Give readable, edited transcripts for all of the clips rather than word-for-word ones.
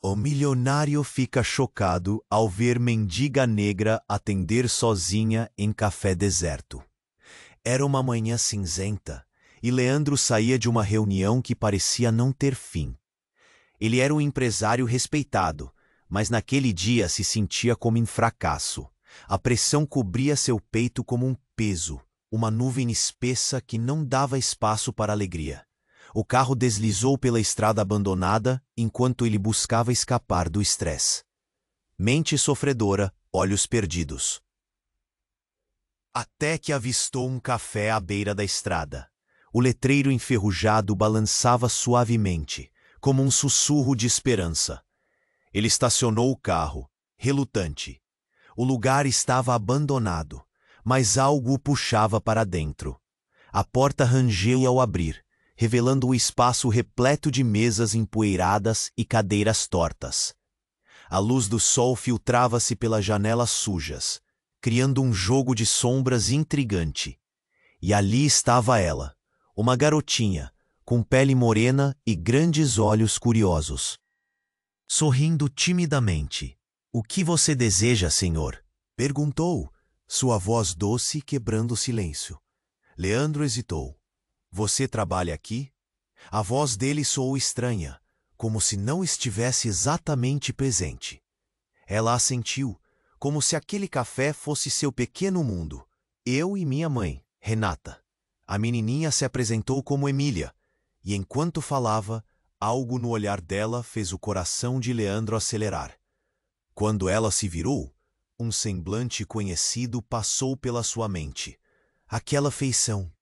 O milionário fica chocado ao ver mendiga negra atender sozinha em café deserto. Era uma manhã cinzenta e Leandro saía de uma reunião que parecia não ter fim. Ele era um empresário respeitado, mas naquele dia se sentia como em fracasso. A pressão cobria seu peito como um peso, uma nuvem espessa que não dava espaço para alegria. O carro deslizou pela estrada abandonada enquanto ele buscava escapar do estresse. Mente sofredora, olhos perdidos. Até que avistou um café à beira da estrada. O letreiro enferrujado balançava suavemente, como um sussurro de esperança. Ele estacionou o carro, relutante. O lugar estava abandonado, mas algo o puxava para dentro. A porta rangeu ao abrir, revelando o espaço repleto de mesas empoeiradas e cadeiras tortas. A luz do sol filtrava-se pelas janelas sujas, criando um jogo de sombras intrigante. E ali estava ela, uma garotinha, com pele morena e grandes olhos curiosos. Sorrindo timidamente. "O que você deseja, senhor?" perguntou, sua voz doce quebrando o silêncio. Leandro hesitou. "Você trabalha aqui?" A voz dele soou estranha, como se não estivesse exatamente presente. Ela assentiu, como se aquele café fosse seu pequeno mundo. "Eu e minha mãe, Renata." A menininha se apresentou como Emília, e enquanto falava, algo no olhar dela fez o coração de Leandro acelerar. Quando ela se virou, um semblante conhecido passou pela sua mente. Aquela feição.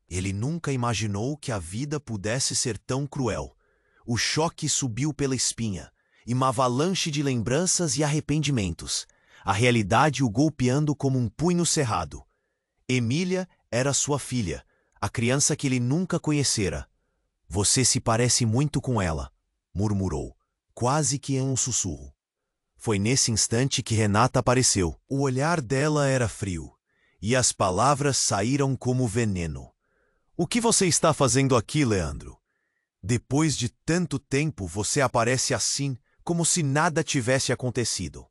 Ele nunca imaginou que a vida pudesse ser tão cruel. O choque subiu pela espinha, e uma avalanche de lembranças e arrependimentos. A realidade o golpeando como um punho cerrado. Emília era sua filha, a criança que ele nunca conhecera. "Você se parece muito com ela", murmurou, quase que em um sussurro. Foi nesse instante que Renata apareceu. O olhar dela era frio, e as palavras saíram como veneno. "O que você está fazendo aqui, Leandro? Depois de tanto tempo, você aparece assim, como se nada tivesse acontecido."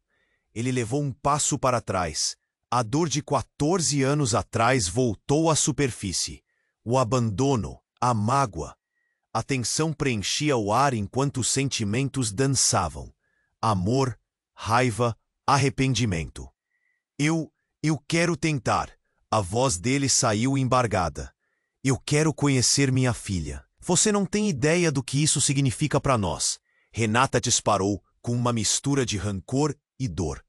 Ele levou um passo para trás. A dor de 14 anos atrás voltou à superfície. O abandono, a mágoa. A tensão preenchia o ar enquanto os sentimentos dançavam. Amor, raiva, arrependimento. Eu quero tentar." A voz dele saiu embargada. "Eu quero conhecer minha filha. Você não tem ideia do que isso significa para nós." Renata disparou com uma mistura de rancor e dor.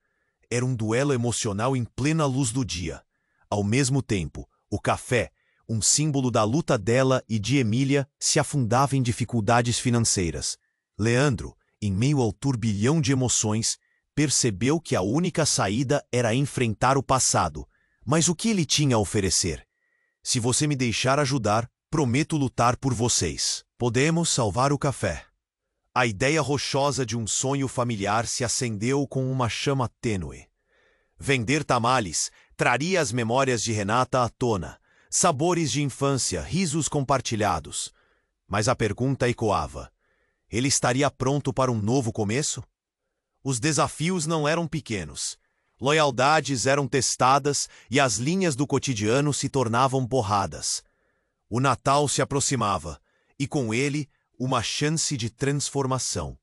Era um duelo emocional em plena luz do dia. Ao mesmo tempo, o café, um símbolo da luta dela e de Emília, se afundava em dificuldades financeiras. Leandro, em meio ao turbilhão de emoções, percebeu que a única saída era enfrentar o passado. Mas o que ele tinha a oferecer? "Se você me deixar ajudar, prometo lutar por vocês. Podemos salvar o café." A ideia rochosa de um sonho familiar se acendeu com uma chama tênue. Vender tamales traria as memórias de Renata à tona, sabores de infância, risos compartilhados. Mas a pergunta ecoava: ele estaria pronto para um novo começo? Os desafios não eram pequenos. Loyaldades eram testadas e as linhas do cotidiano se tornavam borradas. O Natal se aproximava, e com ele, uma chance de transformação.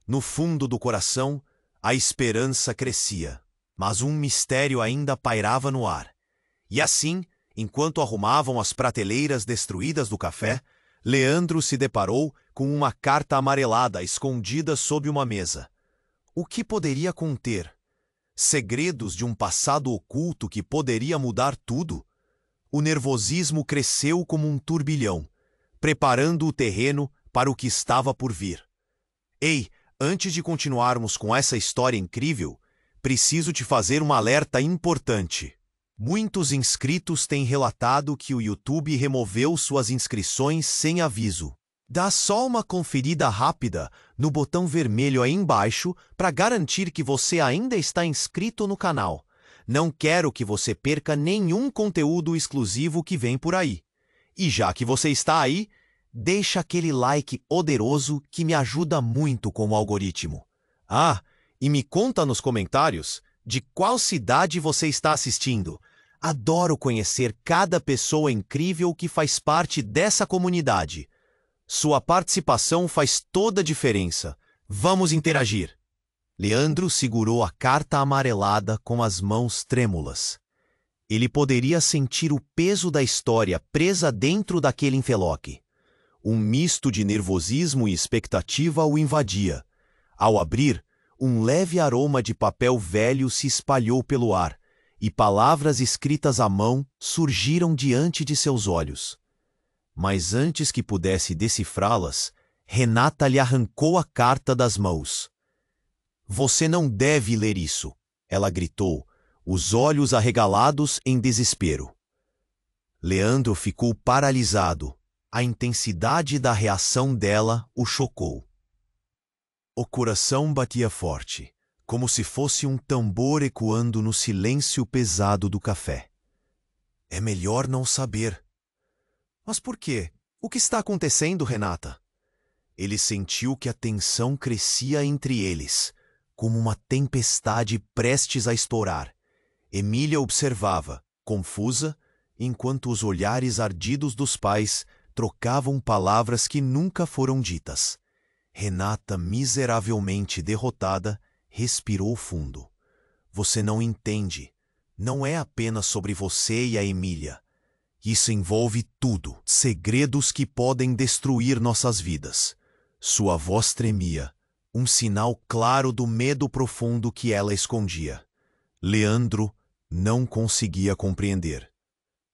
No fundo do coração, a esperança crescia, mas um mistério ainda pairava no ar. E assim, enquanto arrumavam as prateleiras destruídas do café, Leandro se deparou com uma carta amarelada escondida sob uma mesa. O que poderia conter? Segredos de um passado oculto que poderia mudar tudo? O nervosismo cresceu como um turbilhão, preparando o terreno para o que estava por vir. "Ei, antes de continuarmos com essa história incrível, preciso te fazer um alerta importante." Muitos inscritos têm relatado que o YouTube removeu suas inscrições sem aviso. Dá só uma conferida rápida no botão vermelho aí embaixo para garantir que você ainda está inscrito no canal. Não quero que você perca nenhum conteúdo exclusivo que vem por aí. E já que você está aí, deixa aquele like poderoso que me ajuda muito com o algoritmo. Ah, e me conta nos comentários de qual cidade você está assistindo. Adoro conhecer cada pessoa incrível que faz parte dessa comunidade. Sua participação faz toda a diferença. Vamos interagir. Leandro segurou a carta amarelada com as mãos trêmulas. Ele poderia sentir o peso da história presa dentro daquele envelope. Um misto de nervosismo e expectativa o invadia. Ao abrir, um leve aroma de papel velho se espalhou pelo ar, e palavras escritas à mão surgiram diante de seus olhos. Mas antes que pudesse decifrá-las, Renata lhe arrancou a carta das mãos. Você não deve ler isso, ela gritou, os olhos arregalados em desespero. Leandro ficou paralisado. A intensidade da reação dela o chocou. O coração batia forte, como se fosse um tambor ecoando no silêncio pesado do café. É melhor não saber. Mas por quê? O que está acontecendo, Renata? Ele sentiu que a tensão crescia entre eles, como uma tempestade prestes a estourar. Emília observava, confusa, enquanto os olhares ardidos dos pais trocavam palavras que nunca foram ditas. Renata, miseravelmente derrotada, respirou fundo. Você não entende. Não é apenas sobre você e a Emília. Isso envolve tudo. Segredos que podem destruir nossas vidas. Sua voz tremia, um sinal claro do medo profundo que ela escondia. Leandro não conseguia compreender.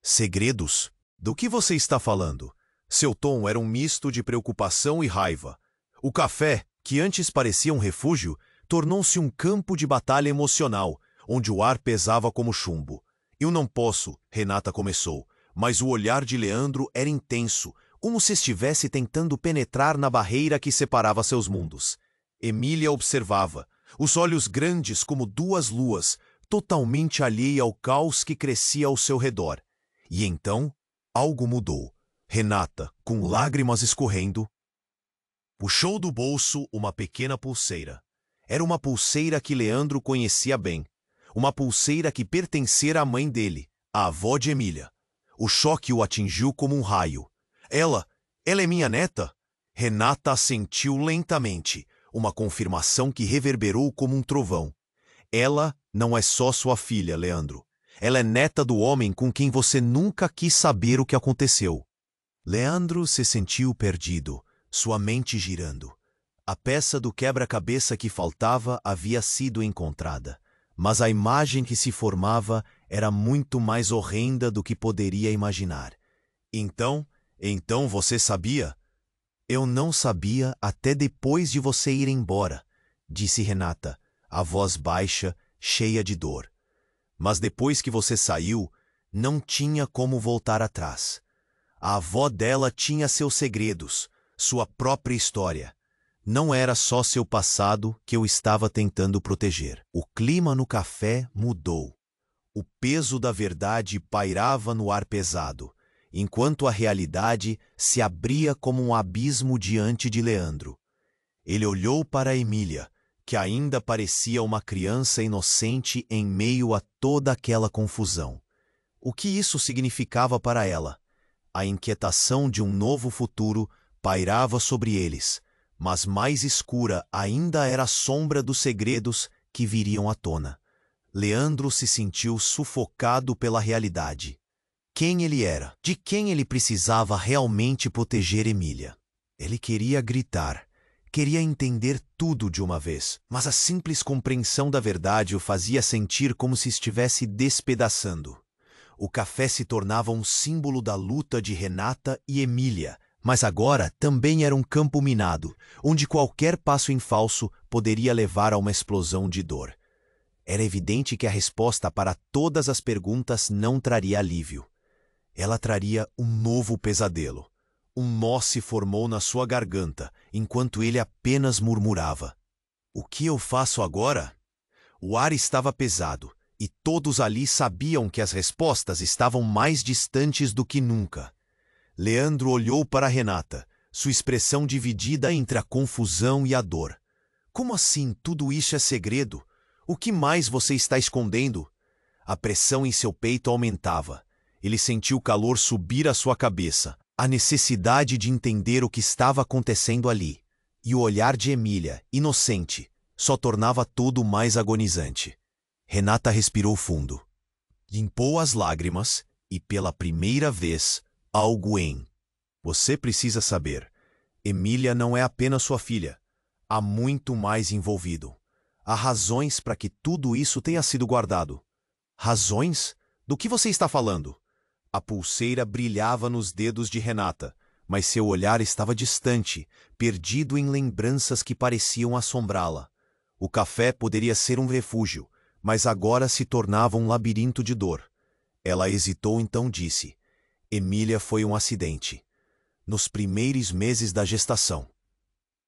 Segredos? Do que você está falando? Seu tom era um misto de preocupação e raiva. O café, que antes parecia um refúgio, tornou-se um campo de batalha emocional, onde o ar pesava como chumbo. Eu não posso, Renata começou, mas o olhar de Leandro era intenso, como se estivesse tentando penetrar na barreira que separava seus mundos. Emília observava, os olhos grandes como duas luas, totalmente alheia ao caos que crescia ao seu redor. E então, algo mudou. Renata, com lágrimas escorrendo, puxou do bolso uma pequena pulseira. Era uma pulseira que Leandro conhecia bem. Uma pulseira que pertencera à mãe dele, a avó de Emília. O choque o atingiu como um raio. Ela é minha neta? Renata assentiu lentamente, uma confirmação que reverberou como um trovão. Ela não é só sua filha, Leandro. Ela é neta do homem com quem você nunca quis saber o que aconteceu. Leandro se sentiu perdido, sua mente girando. A peça do quebra-cabeça que faltava havia sido encontrada, mas a imagem que se formava era muito mais horrenda do que poderia imaginar. Então você sabia? Eu não sabia até depois de você ir embora, disse Renata, a voz baixa, cheia de dor. Mas depois que você saiu, não tinha como voltar atrás. A avó dela tinha seus segredos, sua própria história. Não era só seu passado que eu estava tentando proteger. O clima no café mudou. O peso da verdade pairava no ar pesado, enquanto a realidade se abria como um abismo diante de Leandro. Ele olhou para Emília, que ainda parecia uma criança inocente em meio a toda aquela confusão. O que isso significava para ela? A inquietação de um novo futuro pairava sobre eles, mas mais escura ainda era a sombra dos segredos que viriam à tona. Leandro se sentiu sufocado pela realidade. Quem ele era? De quem ele precisava realmente proteger Emília? Ele queria gritar, queria entender tudo de uma vez, mas a simples compreensão da verdade o fazia sentir como se estivesse despedaçando. O café se tornava um símbolo da luta de Renata e Emília, mas agora também era um campo minado, onde qualquer passo em falso poderia levar a uma explosão de dor. Era evidente que a resposta para todas as perguntas não traria alívio. Ela traria um novo pesadelo. Um nó se formou na sua garganta, enquanto ele apenas murmurava. O que eu faço agora? O ar estava pesado, e todos ali sabiam que as respostas estavam mais distantes do que nunca. Leandro olhou para Renata, sua expressão dividida entre a confusão e a dor. Como assim tudo isso é segredo? O que mais você está escondendo? A pressão em seu peito aumentava. Ele sentiu o calor subir à sua cabeça, a necessidade de entender o que estava acontecendo ali. E o olhar de Emília, inocente, só tornava tudo mais agonizante. Renata respirou fundo. Limpou as lágrimas e, pela primeira vez, algo em. Você precisa saber. Emília não é apenas sua filha. Há muito mais envolvido. Há razões para que tudo isso tenha sido guardado. Razões? Do que você está falando? A pulseira brilhava nos dedos de Renata, mas seu olhar estava distante, perdido em lembranças que pareciam assombrá-la. O café poderia ser um refúgio, mas agora se tornava um labirinto de dor. Ela hesitou, então disse: Emília foi um acidente. Nos primeiros meses da gestação.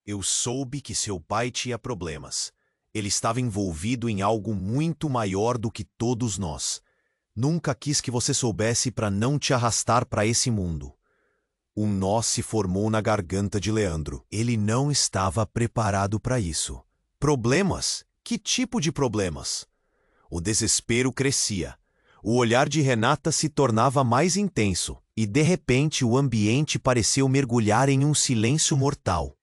Eu soube que seu pai tinha problemas. Ele estava envolvido em algo muito maior do que todos nós. Nunca quis que você soubesse para não te arrastar para esse mundo. Um nó se formou na garganta de Leandro. Ele não estava preparado para isso. Problemas? Que tipo de problemas? O desespero crescia. O olhar de Renata se tornava mais intenso, e de repente o ambiente pareceu mergulhar em um silêncio mortal.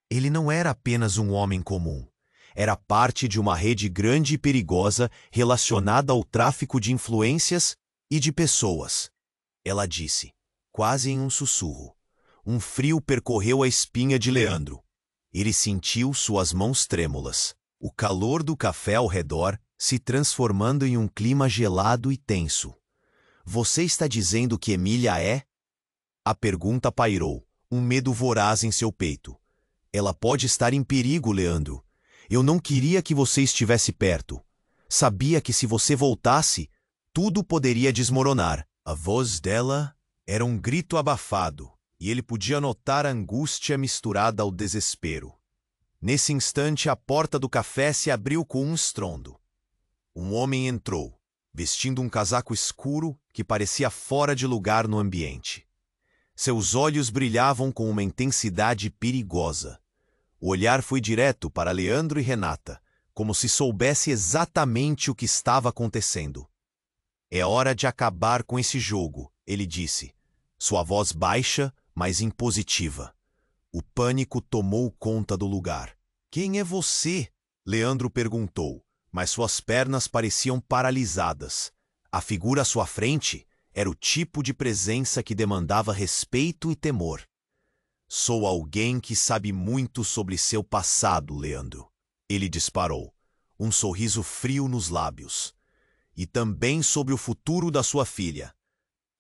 Ele não era apenas um homem comum. Era parte de uma rede grande e perigosa relacionada ao tráfico de influências e de pessoas. Ela disse, quase em um sussurro. Um frio percorreu a espinha de Leandro. Ele sentiu suas mãos trêmulas. O calor do café ao redor se transformando em um clima gelado e tenso. Você está dizendo que Emília é? A pergunta pairou, um medo voraz em seu peito. Ela pode estar em perigo, Leandro. Eu não queria que você estivesse perto. Sabia que se você voltasse, tudo poderia desmoronar. A voz dela era um grito abafado, e ele podia notar a angústia misturada ao desespero. Nesse instante, a porta do café se abriu com um estrondo. Um homem entrou, vestindo um casaco escuro que parecia fora de lugar no ambiente. Seus olhos brilhavam com uma intensidade perigosa. O olhar foi direto para Leandro e Renata, como se soubesse exatamente o que estava acontecendo. É hora de acabar com esse jogo, ele disse, sua voz baixa, mas impositiva. O pânico tomou conta do lugar. Quem é você? Leandro perguntou, mas suas pernas pareciam paralisadas. A figura à sua frente era o tipo de presença que demandava respeito e temor. Sou alguém que sabe muito sobre seu passado, Leandro. Ele disparou, um sorriso frio nos lábios. E também sobre o futuro da sua filha.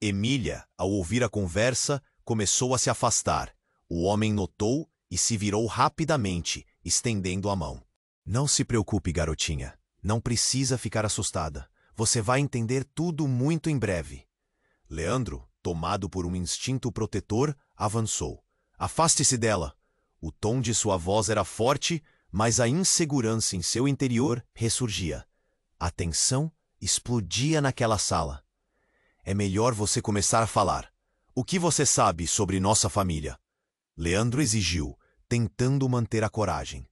Emília, ao ouvir a conversa, começou a se afastar. O homem notou e se virou rapidamente, estendendo a mão. Não se preocupe, garotinha. Não precisa ficar assustada. Você vai entender tudo muito em breve. Leandro, tomado por um instinto protetor, avançou. Afaste-se dela. O tom de sua voz era forte, mas a insegurança em seu interior ressurgia. A tensão explodia naquela sala. É melhor você começar a falar. O que você sabe sobre nossa família? Leandro exigiu, tentando manter a coragem.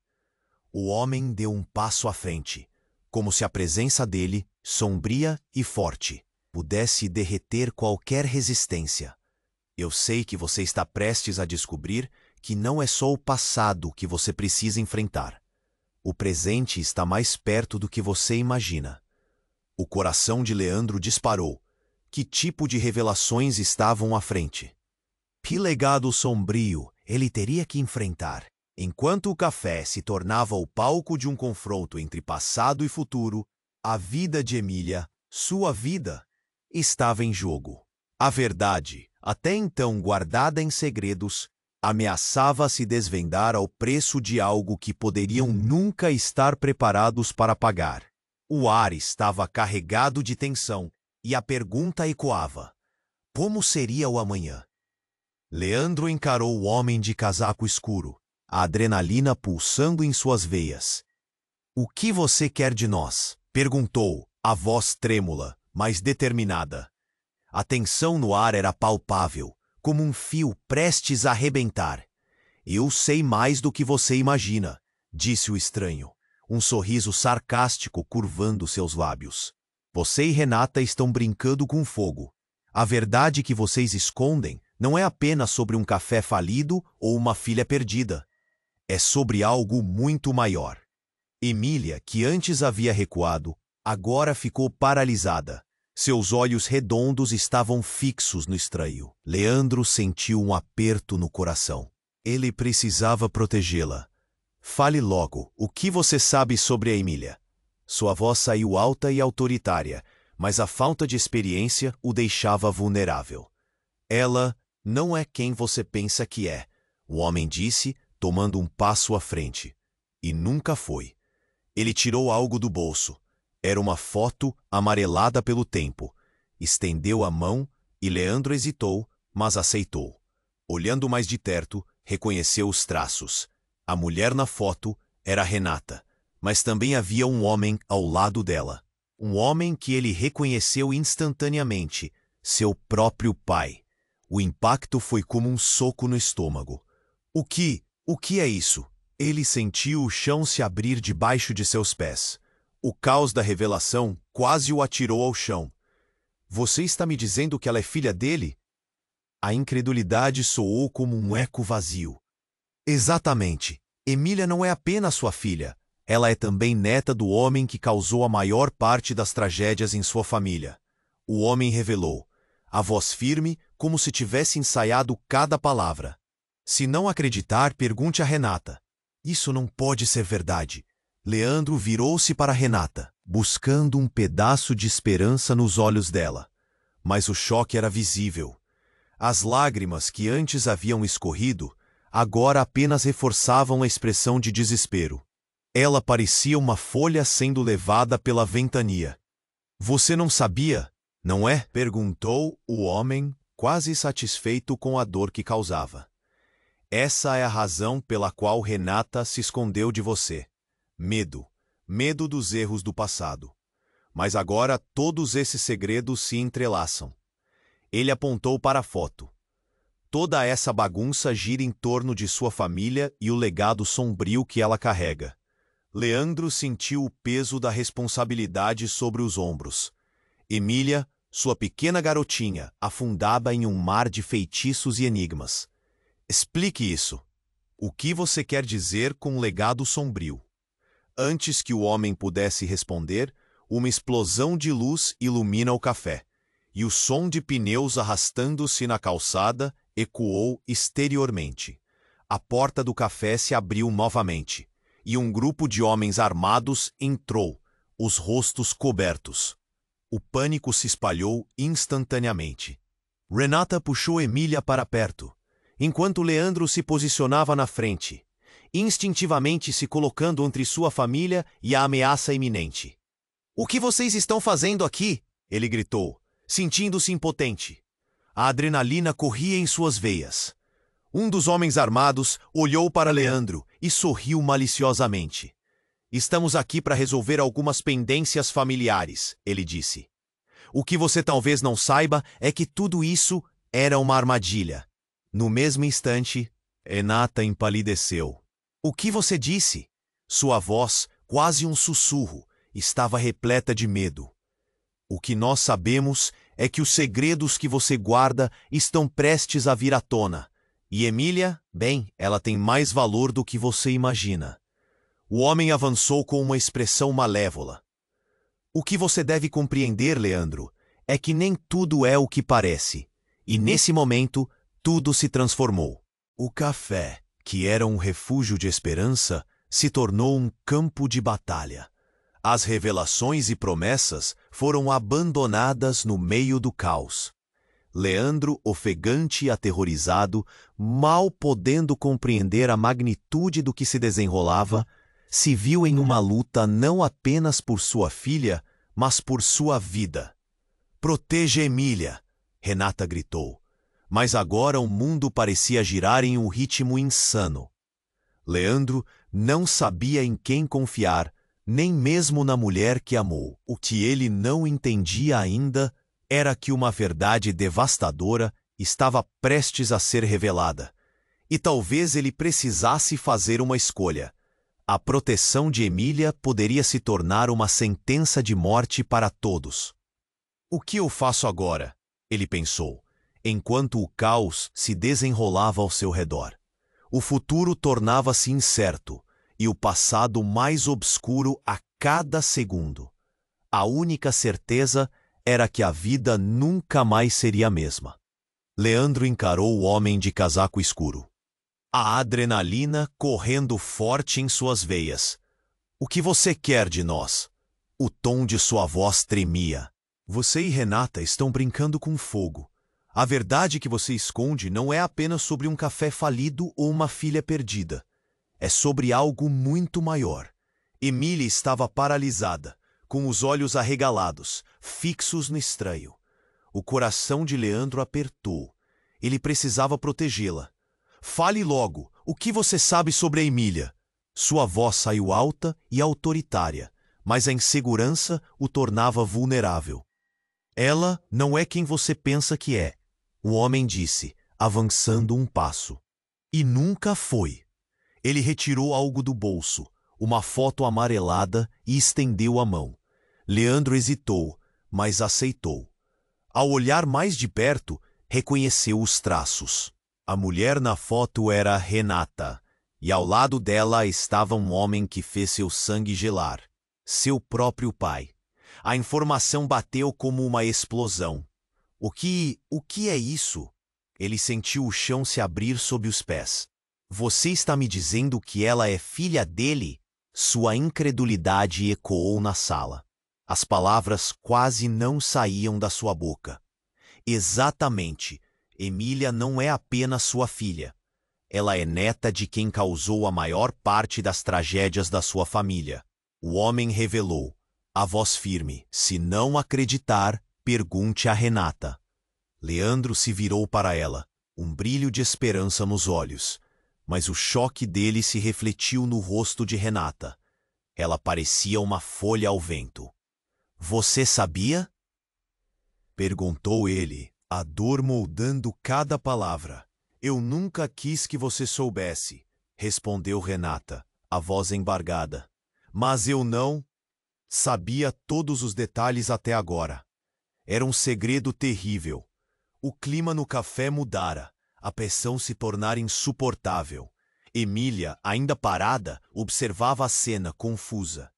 O homem deu um passo à frente, como se a presença dele, sombria e forte, pudesse derreter qualquer resistência. Eu sei que você está prestes a descobrir que não é só o passado que você precisa enfrentar. O presente está mais perto do que você imagina. O coração de Leandro disparou. Que tipo de revelações estavam à frente? Que legado sombrio ele teria que enfrentar? Enquanto o café se tornava o palco de um confronto entre passado e futuro, a vida de Emília, sua vida, estava em jogo. A verdade, até então guardada em segredos, ameaçava se desvendar ao preço de algo que poderiam nunca estar preparados para pagar. O ar estava carregado de tensão e a pergunta ecoava: como seria o amanhã? Leandro encarou o homem de casaco escuro, a adrenalina pulsando em suas veias. O que você quer de nós? Perguntou, a voz trêmula, mas determinada. A tensão no ar era palpável, como um fio prestes a arrebentar. Eu sei mais do que você imagina, disse o estranho, um sorriso sarcástico curvando seus lábios. Você e Renata estão brincando com fogo. A verdade que vocês escondem não é apenas sobre um café falido ou uma filha perdida. É sobre algo muito maior. Emília, que antes havia recuado, agora ficou paralisada. Seus olhos redondos estavam fixos no estranho. Leandro sentiu um aperto no coração. Ele precisava protegê-la. Fale logo, o que você sabe sobre a Emília? Sua voz saiu alta e autoritária, mas a falta de experiência o deixava vulnerável. Ela não é quem você pensa que é, o homem disse, tomando um passo à frente. E nunca foi. Ele tirou algo do bolso. Era uma foto amarelada pelo tempo. Estendeu a mão e Leandro hesitou, mas aceitou. Olhando mais de perto, reconheceu os traços. A mulher na foto era Renata, mas também havia um homem ao lado dela. Um homem que ele reconheceu instantaneamente, seu próprio pai. O impacto foi como um soco no estômago. O que é isso? Ele sentiu o chão se abrir debaixo de seus pés. O caos da revelação quase o atirou ao chão. Você está me dizendo que ela é filha dele? A incredulidade soou como um eco vazio. Exatamente. Emília não é apenas sua filha. Ela é também neta do homem que causou a maior parte das tragédias em sua família. O homem revelou, a voz firme, como se tivesse ensaiado cada palavra. Se não acreditar, pergunte a Renata. Isso não pode ser verdade. Leandro virou-se para Renata, buscando um pedaço de esperança nos olhos dela. Mas o choque era visível. As lágrimas que antes haviam escorrido, agora apenas reforçavam a expressão de desespero. Ela parecia uma folha sendo levada pela ventania. Você não sabia, não é? Perguntou o homem, quase satisfeito com a dor que causava. Essa é a razão pela qual Renata se escondeu de você. Medo. Medo dos erros do passado. Mas agora todos esses segredos se entrelaçam. Ele apontou para a foto. Toda essa bagunça gira em torno de sua família e o legado sombrio que ela carrega. Leandro sentiu o peso da responsabilidade sobre os ombros. Emília, sua pequena garotinha, afundada em um mar de feitiços e enigmas. Explique isso. O que você quer dizer com legado sombrio? Antes que o homem pudesse responder, uma explosão de luz ilumina o café, e o som de pneus arrastando-se na calçada ecoou exteriormente. A porta do café se abriu novamente, e um grupo de homens armados entrou, os rostos cobertos. O pânico se espalhou instantaneamente. Renata puxou Emília para perto, enquanto Leandro se posicionava na frente, instintivamente se colocando entre sua família e a ameaça iminente. "O que vocês estão fazendo aqui?" ele gritou, sentindo-se impotente. A adrenalina corria em suas veias. Um dos homens armados olhou para Leandro e sorriu maliciosamente. "Estamos aqui para resolver algumas pendências familiares", ele disse. "O que você talvez não saiba é que tudo isso era uma armadilha." No mesmo instante, Renata empalideceu. "O que você disse?" Sua voz, quase um sussurro, estava repleta de medo. "O que nós sabemos é que os segredos que você guarda estão prestes a vir à tona. E Emília, bem, ela tem mais valor do que você imagina." O homem avançou com uma expressão malévola. "O que você deve compreender, Leandro, é que nem tudo é o que parece. E nesse momento, tudo se transformou. O café, que era um refúgio de esperança, se tornou um campo de batalha. As revelações e promessas foram abandonadas no meio do caos. Leandro, ofegante e aterrorizado, mal podendo compreender a magnitude do que se desenrolava, se viu em uma luta não apenas por sua filha, mas por sua vida. "Proteja Emília!" Renata gritou. Mas agora o mundo parecia girar em um ritmo insano. Leandro não sabia em quem confiar, nem mesmo na mulher que amou. O que ele não entendia ainda era que uma verdade devastadora estava prestes a ser revelada. E talvez ele precisasse fazer uma escolha. A proteção de Emília poderia se tornar uma sentença de morte para todos. O que eu faço agora? Ele pensou, enquanto o caos se desenrolava ao seu redor. O futuro tornava-se incerto e o passado mais obscuro a cada segundo. A única certeza era que a vida nunca mais seria a mesma. Leandro encarou o homem de casaco escuro. A adrenalina correndo forte em suas veias. O que você quer de nós? O tom de sua voz tremia. Você e Renata estão brincando com fogo. A verdade que você esconde não é apenas sobre um café falido ou uma filha perdida. É sobre algo muito maior. Emília estava paralisada, com os olhos arregalados, fixos no estranho. O coração de Leandro apertou. Ele precisava protegê-la. Fale logo, o que você sabe sobre a Emília? Sua voz saiu alta e autoritária, mas a insegurança o tornava vulnerável. Ela não é quem você pensa que é, o homem disse, avançando um passo. E nunca foi. Ele retirou algo do bolso, uma foto amarelada, e estendeu a mão. Leandro hesitou, mas aceitou. Ao olhar mais de perto, reconheceu os traços. A mulher na foto era Renata, e ao lado dela estava um homem que fez seu sangue gelar. Seu próprio pai. A informação bateu como uma explosão. O que é isso? Ele sentiu o chão se abrir sob os pés. Você está me dizendo que ela é filha dele? Sua incredulidade ecoou na sala. As palavras quase não saíam da sua boca. Exatamente. Emília não é apenas sua filha. Ela é neta de quem causou a maior parte das tragédias da sua família. O homem revelou, a voz firme: se não acreditar, pergunte a Renata. Leandro se virou para ela, um brilho de esperança nos olhos. Mas o choque dele se refletiu no rosto de Renata. Ela parecia uma folha ao vento. Você sabia? Perguntou ele, a dor moldando cada palavra. Eu nunca quis que você soubesse, respondeu Renata, a voz embargada. Mas eu não sabia todos os detalhes até agora. Era um segredo terrível. O clima no café mudara, a pressão se tornara insuportável. Emília, ainda parada, observava a cena confusa.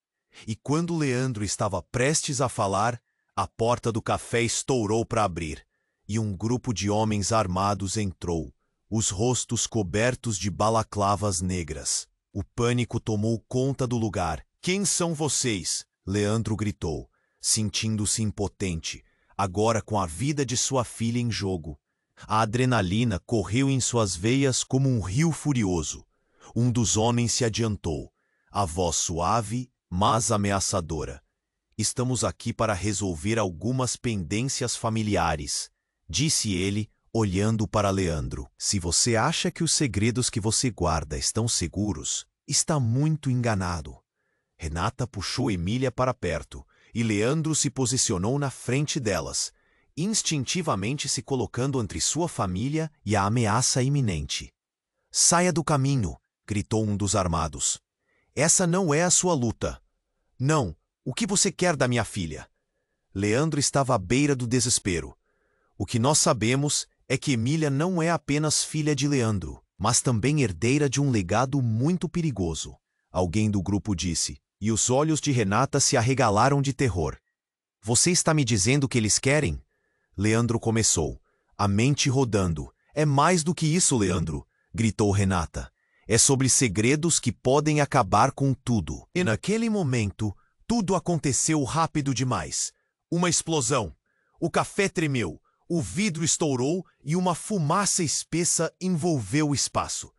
E quando Leandro estava prestes a falar, a porta do café estourou para abrir, e um grupo de homens armados entrou, os rostos cobertos de balaclavas negras. O pânico tomou conta do lugar. Quem são vocês? Leandro gritou, sentindo-se impotente, agora com a vida de sua filha em jogo. A adrenalina correu em suas veias como um rio furioso. Um dos homens se adiantou, a voz suave, mas ameaçadora. Estamos aqui para resolver algumas pendências familiares, disse ele, olhando para Leandro. Se você acha que os segredos que você guarda estão seguros, está muito enganado. Renata puxou Emília para perto, e Leandro se posicionou na frente delas, instintivamente se colocando entre sua família e a ameaça iminente. Saia do caminho, gritou um dos armados. Essa não é a sua luta. Não, o que você quer da minha filha? Leandro estava à beira do desespero. O que nós sabemos é que Emília não é apenas filha de Leandro, mas também herdeira de um legado muito perigoso. Alguém do grupo disse, e os olhos de Renata se arregalaram de terror. Você está me dizendo que eles querem? Leandro começou, a mente rodando. É mais do que isso, Leandro, gritou Renata. É sobre segredos que podem acabar com tudo. E naquele momento, tudo aconteceu rápido demais. Uma explosão. O café tremeu, o vidro estourou e uma fumaça espessa envolveu o espaço.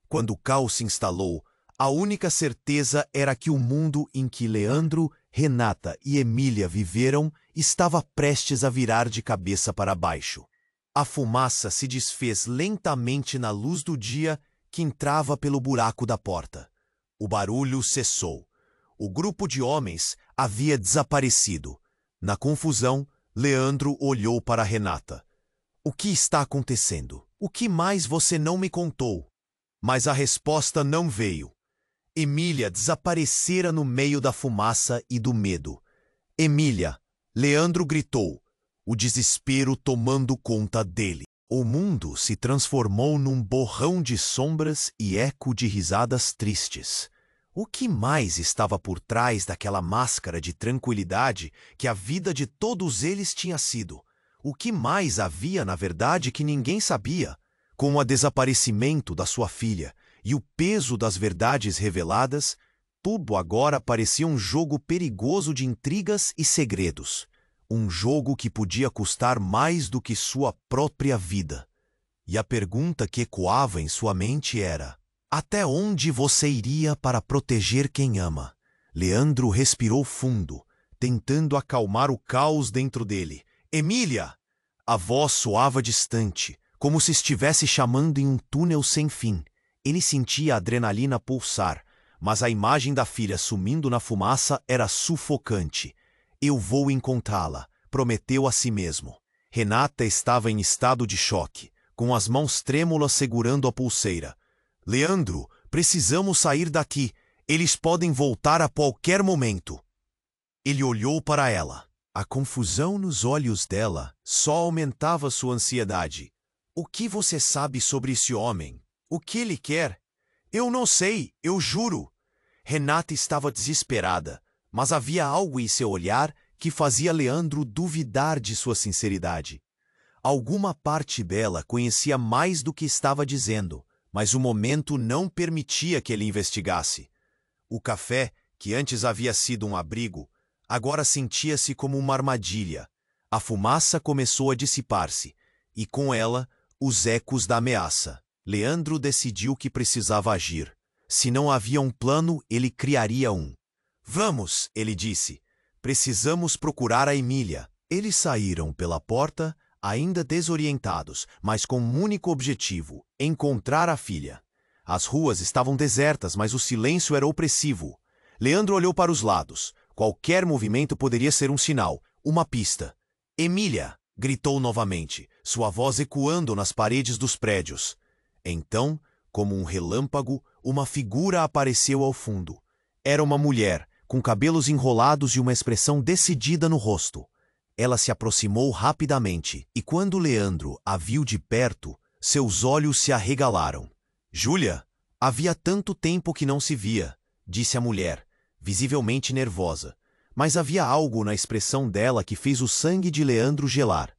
Quando o caos se instalou, a única certeza era que o mundo em que Leandro, Renata e Emília viveram estava prestes a virar de cabeça para baixo. A fumaça se desfez lentamente na luz do dia que entrava pelo buraco da porta. O barulho cessou. O grupo de homens havia desaparecido. Na confusão, Leandro olhou para Renata. O que está acontecendo? O que mais você não me contou? Mas a resposta não veio. Emília desaparecera no meio da fumaça e do medo. Emília, Leandro gritou, o desespero tomando conta dele. O mundo se transformou num borrão de sombras e eco de risadas tristes. O que mais estava por trás daquela máscara de tranquilidade que a vida de todos eles tinha sido? O que mais havia, na verdade, que ninguém sabia? Com o desaparecimento da sua filha e o peso das verdades reveladas, tudo agora parecia um jogo perigoso de intrigas e segredos. Um jogo que podia custar mais do que sua própria vida. E a pergunta que ecoava em sua mente era: até onde você iria para proteger quem ama? Leandro respirou fundo, tentando acalmar o caos dentro dele. Emília! A voz soava distante, como se estivesse chamando em um túnel sem fim. Ele sentia a adrenalina pulsar, mas a imagem da filha sumindo na fumaça era sufocante. Eu vou encontrá-la, prometeu a si mesmo. Renata estava em estado de choque, com as mãos trêmulas segurando a pulseira. Leandro, precisamos sair daqui. Eles podem voltar a qualquer momento. Ele olhou para ela. A confusão nos olhos dela só aumentava sua ansiedade. O que você sabe sobre esse homem? O que ele quer? Eu não sei, eu juro. Renata estava desesperada, mas havia algo em seu olhar que fazia Leandro duvidar de sua sinceridade. Alguma parte dela conhecia mais do que estava dizendo, mas o momento não permitia que ele investigasse. O café, que antes havia sido um abrigo, agora sentia-se como uma armadilha. A fumaça começou a dissipar-se, e com ela, os ecos da ameaça. Leandro decidiu que precisava agir. Se não havia um plano, ele criaria um. Vamos, ele disse. Precisamos procurar a Emília. Eles saíram pela porta, ainda desorientados, mas com um único objetivo: encontrar a filha. As ruas estavam desertas, mas o silêncio era opressivo. Leandro olhou para os lados. Qualquer movimento poderia ser um sinal, uma pista. Emília! Gritou novamente, sua voz ecoando nas paredes dos prédios. Então, como um relâmpago, uma figura apareceu ao fundo. Era uma mulher, com cabelos enrolados e uma expressão decidida no rosto. Ela se aproximou rapidamente, e quando Leandro a viu de perto, seus olhos se arregalaram. Júlia, havia tanto tempo que não se via, disse a mulher, visivelmente nervosa. Mas havia algo na expressão dela que fez o sangue de Leandro gelar.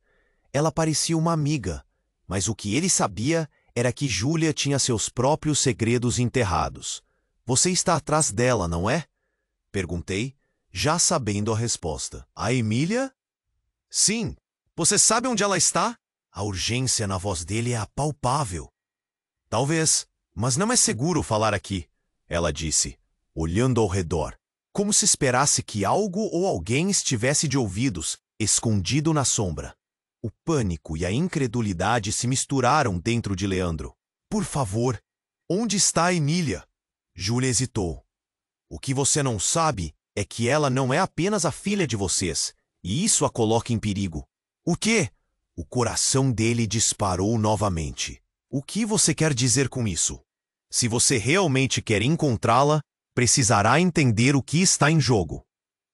Ela parecia uma amiga, mas o que ele sabia era que Júlia tinha seus próprios segredos enterrados. Você está atrás dela, não é? Perguntei, já sabendo a resposta. A Emília? Sim. Você sabe onde ela está? A urgência na voz dele é apalpável. Talvez, mas não é seguro falar aqui, ela disse, olhando ao redor, como se esperasse que algo ou alguém estivesse de ouvidos, escondido na sombra. O pânico e a incredulidade se misturaram dentro de Leandro. Por favor, onde está a Emília? Júlia hesitou. O que você não sabe é que ela não é apenas a filha de vocês, e isso a coloca em perigo. O quê? O coração dele disparou novamente. O que você quer dizer com isso? Se você realmente quer encontrá-la, precisará entender o que está em jogo.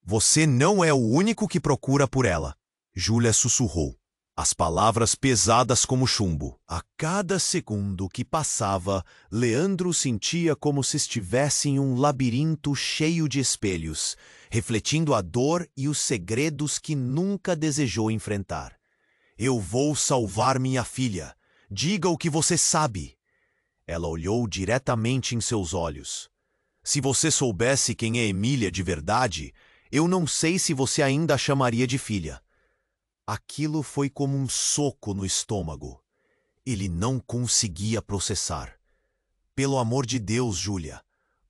Você não é o único que procura por ela. Júlia sussurrou, as palavras pesadas como chumbo. A cada segundo que passava, Leandro sentia como se estivesse em um labirinto cheio de espelhos, refletindo a dor e os segredos que nunca desejou enfrentar. Eu vou salvar minha filha. Diga o que você sabe. Ela olhou diretamente em seus olhos. Se você soubesse quem é Emília de verdade, eu não sei se você ainda a chamaria de filha. Aquilo foi como um soco no estômago. Ele não conseguia processar. Pelo amor de Deus, Júlia,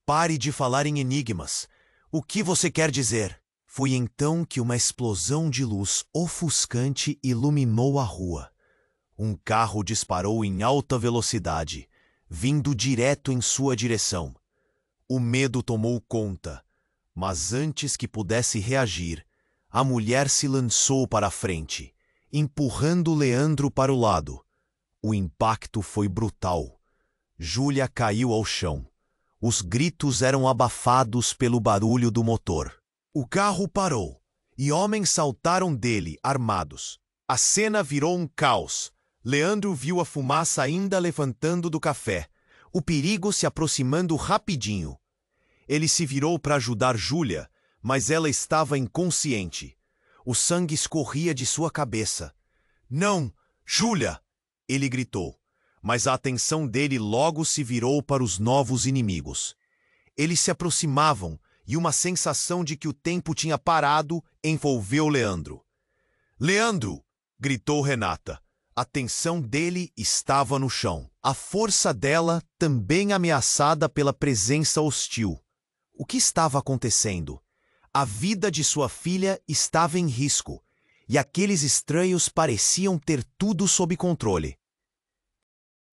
pare de falar em enigmas. O que você quer dizer? Foi então que uma explosão de luz ofuscante iluminou a rua. Um carro disparou em alta velocidade, vindo direto em sua direção. O medo tomou conta, mas antes que pudesse reagir, a mulher se lançou para a frente. empurrando Leandro para o lado. O impacto foi brutal. Júlia caiu ao chão. Os gritos eram abafados pelo barulho do motor. O carro parou, e homens saltaram dele, armados. A cena virou um caos. Leandro viu a fumaça ainda levantando do café, o perigo se aproximando rapidinho. Ele se virou para ajudar Júlia, mas ela estava inconsciente. O sangue escorria de sua cabeça. "Não, Júlia!" ele gritou, mas a atenção dele logo se virou para os novos inimigos. Eles se aproximavam e uma sensação de que o tempo tinha parado envolveu Leandro. "Leandro!" gritou Renata. A atenção dele estava no chão. A força dela também ameaçada pela presença hostil. O que estava acontecendo? A vida de sua filha estava em risco, e aqueles estranhos pareciam ter tudo sob controle.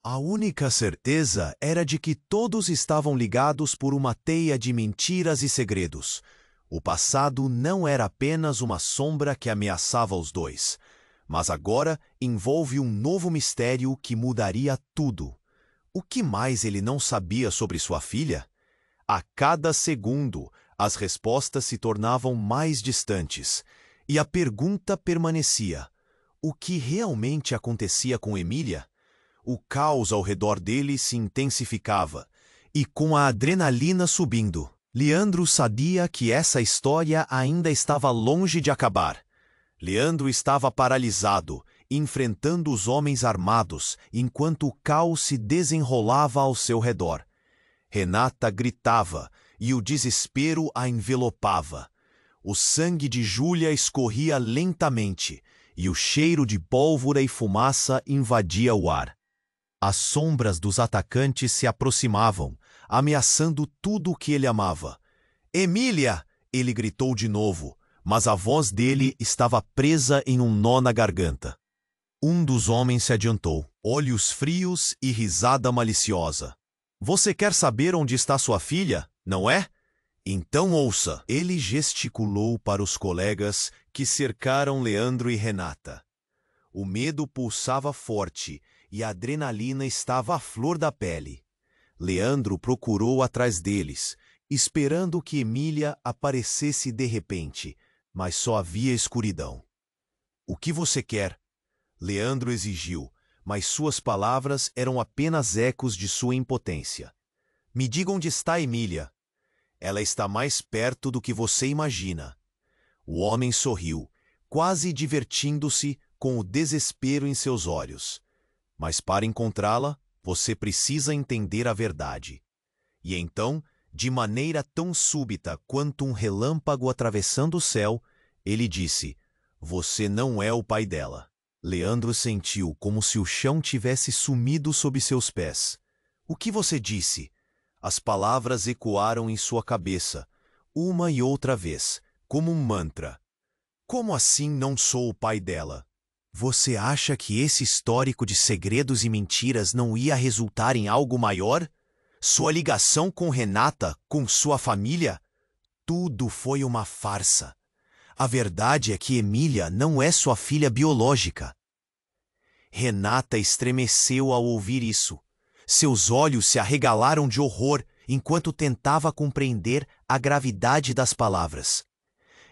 A única certeza era de que todos estavam ligados por uma teia de mentiras e segredos. O passado não era apenas uma sombra que ameaçava os dois, mas agora envolve um novo mistério que mudaria tudo. O que mais ele não sabia sobre sua filha? A cada segundo, as respostas se tornavam mais distantes, e a pergunta permanecia: o que realmente acontecia com Emília? O caos ao redor dele se intensificava, e com a adrenalina subindo, Leandro sabia que essa história ainda estava longe de acabar. Leandro estava paralisado, enfrentando os homens armados, enquanto o caos se desenrolava ao seu redor. Renata gritava, e o desespero a envelopava. O sangue de Júlia escorria lentamente, e o cheiro de pólvora e fumaça invadia o ar. As sombras dos atacantes se aproximavam, ameaçando tudo o que ele amava. "Emília!" ele gritou de novo, mas a voz dele estava presa em um nó na garganta. Um dos homens se adiantou, olhos frios e risada maliciosa. "Você quer saber onde está sua filha, não é? Então ouça." Ele gesticulou para os colegas que cercaram Leandro e Renata. O medo pulsava forte e a adrenalina estava à flor da pele. Leandro procurou atrás deles, esperando que Emília aparecesse de repente, mas só havia escuridão. "O que você quer?" Leandro exigiu, mas suas palavras eram apenas ecos de sua impotência. "Me diga onde está Emília." "Ela está mais perto do que você imagina." O homem sorriu, quase divertindo-se com o desespero em seus olhos. "Mas para encontrá-la, você precisa entender a verdade." E então, de maneira tão súbita quanto um relâmpago atravessando o céu, ele disse: "Você não é o pai dela." Leandro sentiu como se o chão tivesse sumido sob seus pés. "O que você disse?" As palavras ecoaram em sua cabeça, uma e outra vez, como um mantra. "Como assim não sou o pai dela?" "Você acha que esse histórico de segredos e mentiras não ia resultar em algo maior? Sua ligação com Renata, com sua família? Tudo foi uma farsa. A verdade é que Emília não é sua filha biológica." Renata estremeceu ao ouvir isso. Seus olhos se arregalaram de horror enquanto tentava compreender a gravidade das palavras.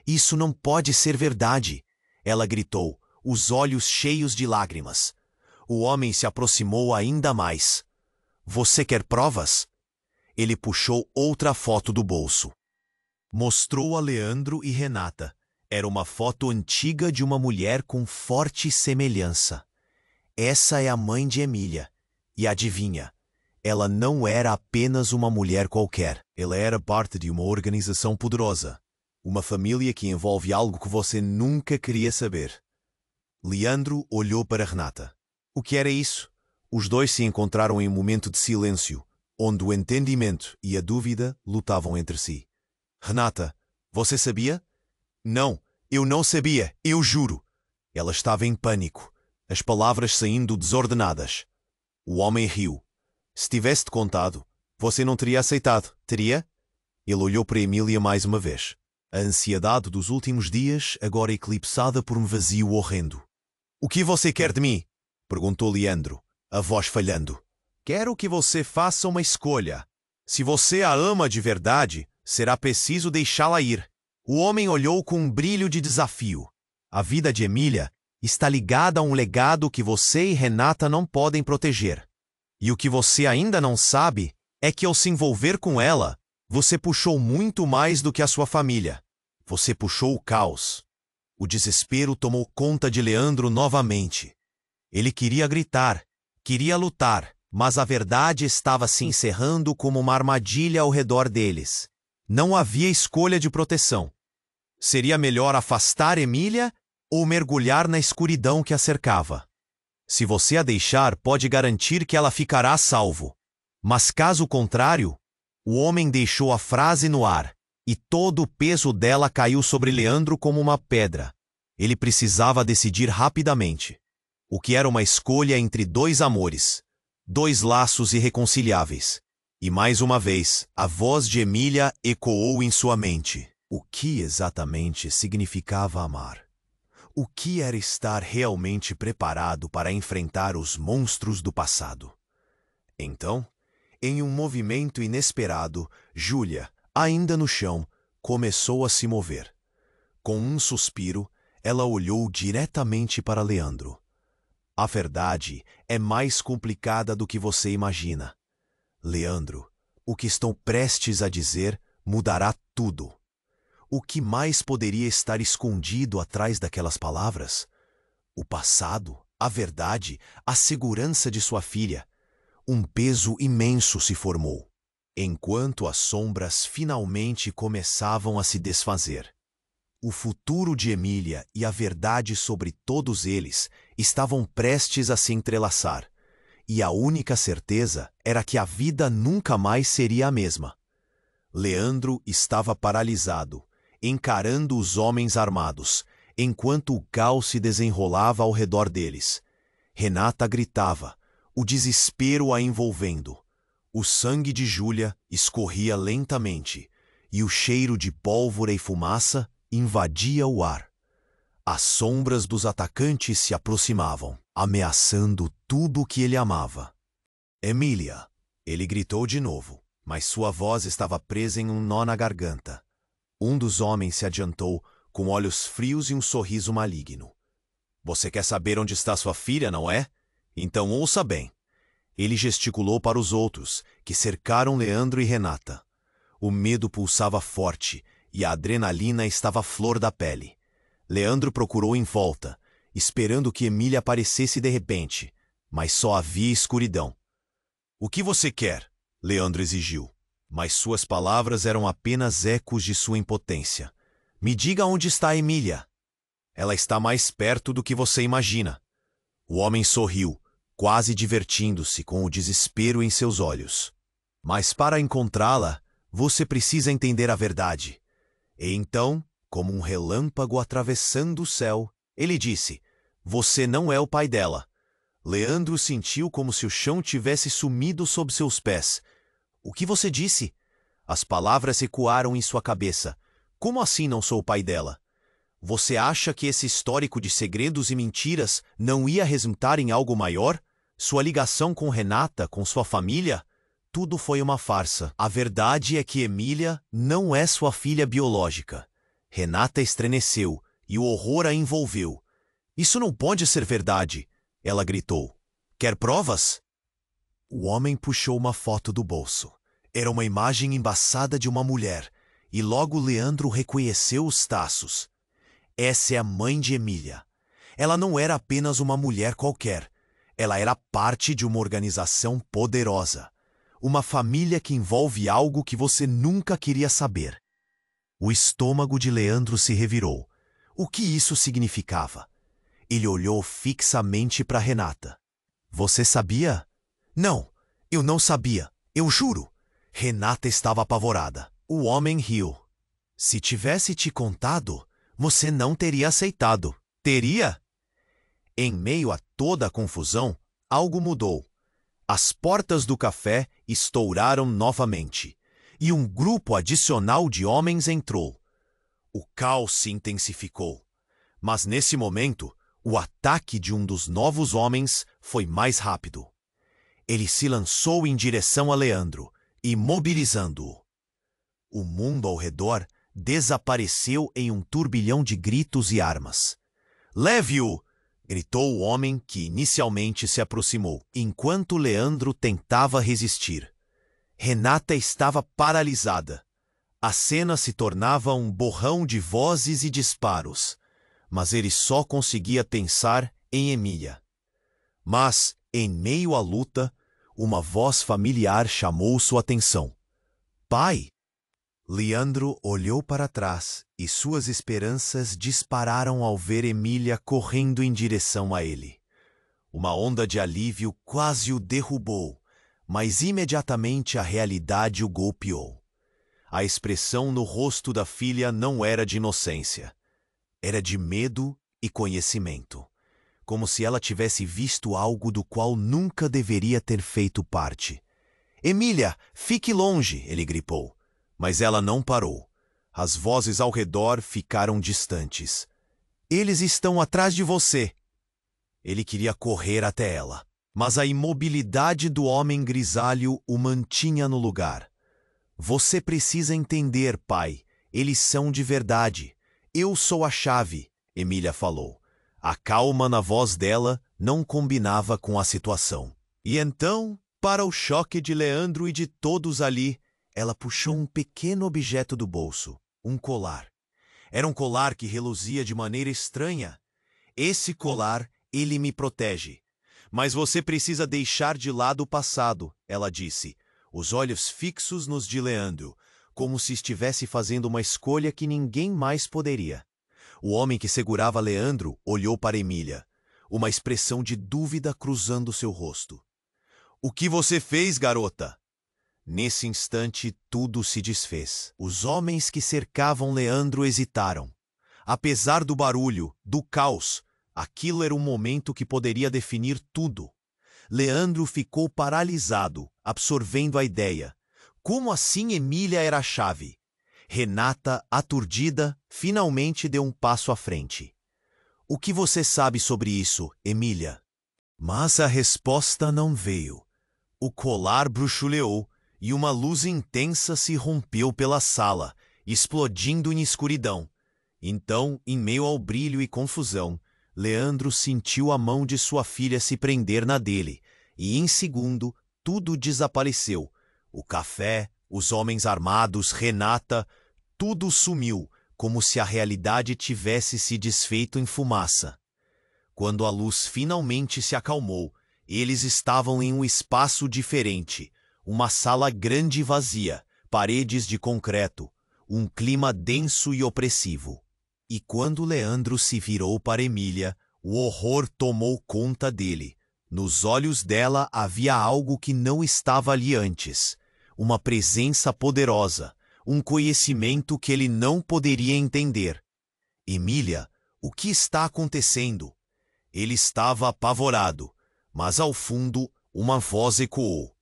"Isso não pode ser verdade!" ela gritou, os olhos cheios de lágrimas. O homem se aproximou ainda mais. "Você quer provas?" Ele puxou outra foto do bolso. Mostrou a Leandro e Renata. Era uma foto antiga de uma mulher com forte semelhança. Essa é a mãe de Emília. E adivinha, ela não era apenas uma mulher qualquer. Ela era parte de uma organização poderosa. Uma família que envolve algo que você nunca queria saber. Leandro olhou para Renata. O que era isso? Os dois se encontraram em um momento de silêncio, onde o entendimento e a dúvida lutavam entre si. "Renata, você sabia?" "Não, eu não sabia, eu juro." Ela estava em pânico, as palavras saindo desordenadas. O homem riu. "Se tivesse-te contado, você não teria aceitado, teria?" Ele olhou para Emília mais uma vez. A ansiedade dos últimos dias agora eclipsada por um vazio horrendo. O que você quer de mim? Perguntou Leandro, a voz falhando. Quero que você faça uma escolha. Se você a ama de verdade, será preciso deixá-la ir. O homem olhou com um brilho de desafio. A vida de Emília está ligada a um legado que você e Renata não podem proteger. E o que você ainda não sabe é que ao se envolver com ela, você puxou muito mais do que a sua família. Você puxou o caos. O desespero tomou conta de Leandro novamente. Ele queria gritar, queria lutar, mas a verdade estava se encerrando como uma armadilha ao redor deles. Não havia escolha de proteção. Seria melhor afastar Emília ou mergulhar na escuridão que a cercava. Se você a deixar, pode garantir que ela ficará a salvo. Mas caso contrário, o homem deixou a frase no ar, e todo o peso dela caiu sobre Leandro como uma pedra. Ele precisava decidir rapidamente. O que era uma escolha entre dois amores, dois laços irreconciliáveis. E mais uma vez, a voz de Emília ecoou em sua mente. O que exatamente significava amar? O que era estar realmente preparado para enfrentar os monstros do passado? Então, em um movimento inesperado, Júlia, ainda no chão, começou a se mover. Com um suspiro, ela olhou diretamente para Leandro. A verdade é mais complicada do que você imagina. Leandro, o que estou prestes a dizer mudará tudo. O que mais poderia estar escondido atrás daquelas palavras? O passado, a verdade, a segurança de sua filha. Um peso imenso se formou, enquanto as sombras finalmente começavam a se desfazer. O futuro de Emília e a verdade sobre todos eles estavam prestes a se entrelaçar, e a única certeza era que a vida nunca mais seria a mesma. Leandro estava paralisado, encarando os homens armados, enquanto o caos se desenrolava ao redor deles. Renata gritava, o desespero a envolvendo. O sangue de Júlia escorria lentamente, e o cheiro de pólvora e fumaça invadia o ar. As sombras dos atacantes se aproximavam, ameaçando tudo o que ele amava. Emília! Ele gritou de novo, mas sua voz estava presa em um nó na garganta. Um dos homens se adiantou, com olhos frios e um sorriso maligno. Você quer saber onde está sua filha, não é? Então ouça bem. Ele gesticulou para os outros, que cercaram Leandro e Renata. O medo pulsava forte, e a adrenalina estava à flor da pele. Leandro procurou em volta, esperando que Emília aparecesse de repente, mas só havia escuridão. O que você quer? Leandro exigiu. Mas suas palavras eram apenas ecos de sua impotência. Me diga onde está Emília. Ela está mais perto do que você imagina. O homem sorriu, quase divertindo-se com o desespero em seus olhos. Mas para encontrá-la, você precisa entender a verdade. E então, como um relâmpago atravessando o céu, ele disse, você não é o pai dela. Leandro sentiu como se o chão tivesse sumido sob seus pés. O que você disse? As palavras ecoaram em sua cabeça. Como assim não sou o pai dela? Você acha que esse histórico de segredos e mentiras não ia resultar em algo maior? Sua ligação com Renata, com sua família? Tudo foi uma farsa. A verdade é que Emília não é sua filha biológica. Renata estremeceu e o horror a envolveu. Isso não pode ser verdade, ela gritou. Quer provas? O homem puxou uma foto do bolso. Era uma imagem embaçada de uma mulher, e logo Leandro reconheceu os traços. Essa é a mãe de Emília. Ela não era apenas uma mulher qualquer. Ela era parte de uma organização poderosa. Uma família que envolve algo que você nunca queria saber. O estômago de Leandro se revirou. O que isso significava? Ele olhou fixamente para Renata. Você sabia? Não, eu não sabia, eu juro. Renata estava apavorada. O homem riu. Se tivesse te contado, você não teria aceitado. Teria? Em meio a toda a confusão, algo mudou. As portas do café estouraram novamente, e um grupo adicional de homens entrou. O caos se intensificou. Mas nesse momento, O ataque de um dos novos homens foi mais rápido. Ele se lançou em direção a Leandro, imobilizando-o. O mundo ao redor desapareceu em um turbilhão de gritos e armas. "Leve-o!" gritou o homem que inicialmente se aproximou, enquanto Leandro tentava resistir. Renata estava paralisada. A cena se tornava um borrão de vozes e disparos, mas ele só conseguia pensar em Emília. Mas, em meio à luta, uma voz familiar chamou sua atenção. "Pai!" Leandro olhou para trás e suas esperanças dispararam ao ver Emília correndo em direção a ele. Uma onda de alívio quase o derrubou, mas imediatamente a realidade o golpeou. A expressão no rosto da filha não era de inocência. Era de medo e conhecimento, como se ela tivesse visto algo do qual nunca deveria ter feito parte. "Emília, fique longe!" ele gritou. Mas ela não parou. As vozes ao redor ficaram distantes. "Eles estão atrás de você!" Ele queria correr até ela, mas a imobilidade do homem grisalho o mantinha no lugar. "Você precisa entender, pai. Eles são de verdade. Eu sou a chave", Emília falou. A calma na voz dela não combinava com a situação. E então, para o choque de Leandro e de todos ali, ela puxou um pequeno objeto do bolso, um colar. Era um colar que reluzia de maneira estranha. "Esse colar, ele me protege. Mas você precisa deixar de lado o passado", ela disse, os olhos fixos nos de Leandro, como se estivesse fazendo uma escolha que ninguém mais poderia. O homem que segurava Leandro olhou para Emília, uma expressão de dúvida cruzando seu rosto. "O que você fez, garota?" Nesse instante, tudo se desfez. Os homens que cercavam Leandro hesitaram. Apesar do barulho, do caos, aquilo era um momento que poderia definir tudo. Leandro ficou paralisado, absorvendo a ideia. Como assim Emília era a chave? Renata, aturdida, finalmente deu um passo à frente. "O que você sabe sobre isso, Emília?" Mas a resposta não veio. O colar bruxuleou e uma luz intensa se rompeu pela sala, explodindo em escuridão. Então, em meio ao brilho e confusão, Leandro sentiu a mão de sua filha se prender na dele, e em segundo, tudo desapareceu. O café, os homens armados, Renata, tudo sumiu, como se a realidade tivesse se desfeito em fumaça. Quando a luz finalmente se acalmou, eles estavam em um espaço diferente. Uma sala grande e vazia, paredes de concreto, um clima denso e opressivo. E quando Leandro se virou para Emília, o horror tomou conta dele. Nos olhos dela havia algo que não estava ali antes. Uma presença poderosa, um conhecimento que ele não poderia entender. "Emília, o que está acontecendo?" Ele estava apavorado, mas ao fundo uma voz ecoou.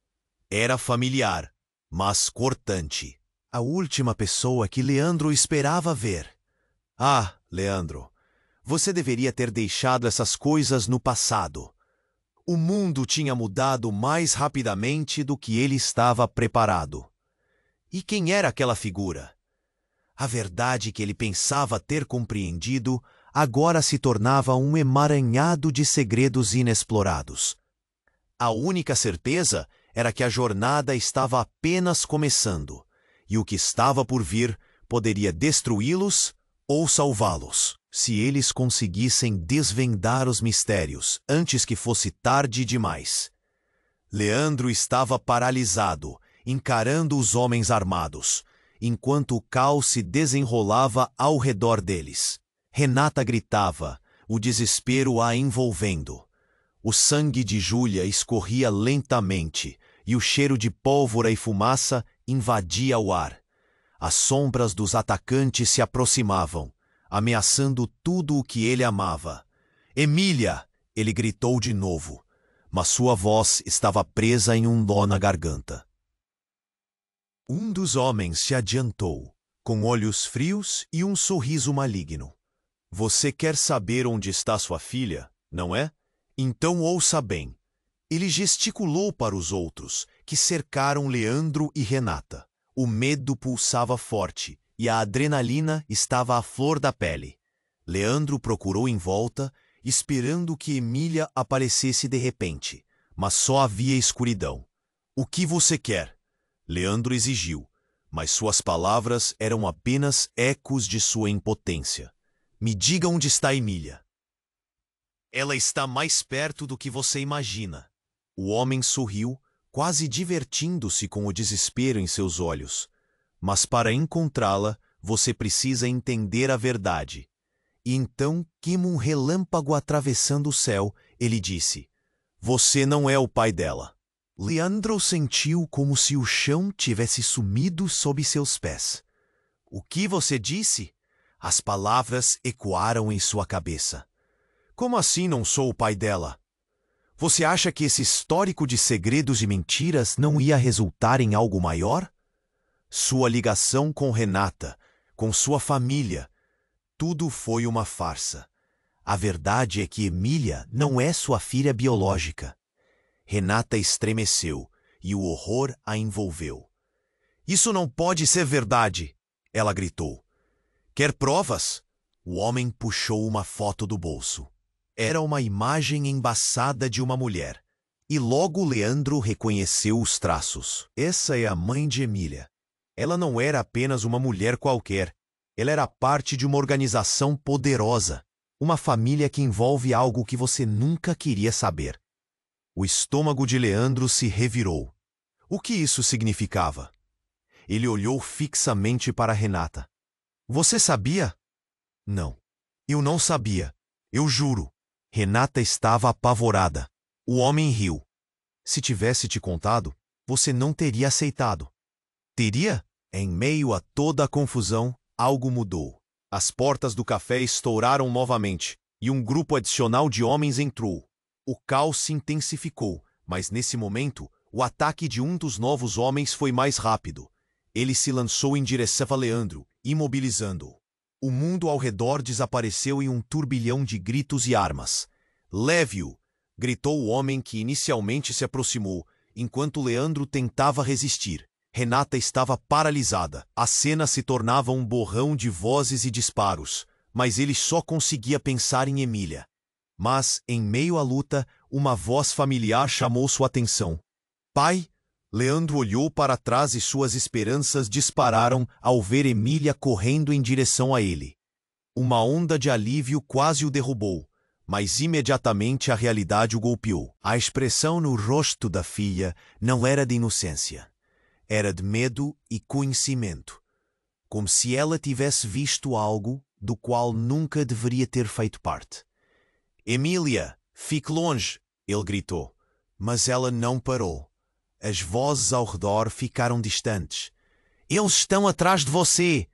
Era familiar, mas cortante. A última pessoa que Leandro esperava ver. "Ah, Leandro, você deveria ter deixado essas coisas no passado." O mundo tinha mudado mais rapidamente do que ele estava preparado. E quem era aquela figura? A verdade que ele pensava ter compreendido agora se tornava um emaranhado de segredos inexplorados. A única certeza era que a jornada estava apenas começando, e o que estava por vir poderia destruí-los ou salvá-los, se eles conseguissem desvendar os mistérios antes que fosse tarde demais. Leandro estava paralisado, encarando os homens armados, enquanto o caos se desenrolava ao redor deles. Renata gritava, o desespero a envolvendo. O sangue de Júlia escorria lentamente, e o cheiro de pólvora e fumaça invadia o ar. As sombras dos atacantes se aproximavam, ameaçando tudo o que ele amava. "Emília!" ele gritou de novo, mas sua voz estava presa em um nó na garganta. Um dos homens se adiantou, com olhos frios e um sorriso maligno. Você quer saber onde está sua filha, não é? Então ouça bem. Ele gesticulou para os outros, que cercaram Leandro e Renata. O medo pulsava forte e a adrenalina estava à flor da pele. Leandro procurou em volta, esperando que Emília aparecesse de repente, mas só havia escuridão. O que você quer? Leandro exigiu, mas suas palavras eram apenas ecos de sua impotência. Me diga onde está Emília. Ela está mais perto do que você imagina. O homem sorriu, quase divertindo-se com o desespero em seus olhos. Mas para encontrá-la, você precisa entender a verdade. E então, como um relâmpago atravessando o céu, ele disse: Você não é o pai dela. Leandro sentiu como se o chão tivesse sumido sob seus pés. O que você disse? As palavras ecoaram em sua cabeça. Como assim não sou o pai dela? Você acha que esse histórico de segredos e mentiras não ia resultar em algo maior? Sua ligação com Renata, com sua família, tudo foi uma farsa. A verdade é que Emília não é sua filha biológica. Renata estremeceu e o horror a envolveu. Isso não pode ser verdade, ela gritou. Quer provas? O homem puxou uma foto do bolso. Era uma imagem embaçada de uma mulher. E logo Leandro reconheceu os traços. Essa é a mãe de Emília. Ela não era apenas uma mulher qualquer. Ela era parte de uma organização poderosa. Uma família que envolve algo que você nunca queria saber. O estômago de Leandro se revirou. O que isso significava? Ele olhou fixamente para Renata. Você sabia? Não. Eu não sabia. Eu juro. Renata estava apavorada. O homem riu. Se tivesse te contado, você não teria aceitado. Teria? Em meio a toda a confusão, algo mudou. As portas do café estouraram novamente, e um grupo adicional de homens entrou. O caos se intensificou, mas nesse momento, o ataque de um dos novos homens foi mais rápido. Ele se lançou em direção a Leandro, imobilizando-o. O mundo ao redor desapareceu em um turbilhão de gritos e armas. Leve-o! Gritou o homem que inicialmente se aproximou, enquanto Leandro tentava resistir. Renata estava paralisada. A cena se tornava um borrão de vozes e disparos, mas ele só conseguia pensar em Emília. Mas, em meio à luta, uma voz familiar chamou sua atenção. Pai! Leandro olhou para trás e suas esperanças dispararam ao ver Emília correndo em direção a ele. Uma onda de alívio quase o derrubou, mas imediatamente a realidade o golpeou. A expressão no rosto da filha não era de inocência. Era de medo e conhecimento, como se ela tivesse visto algo do qual nunca deveria ter feito parte. Emília, fique longe! Ele gritou, mas ela não parou. As vozes ao redor ficaram distantes. Eles estão atrás de você!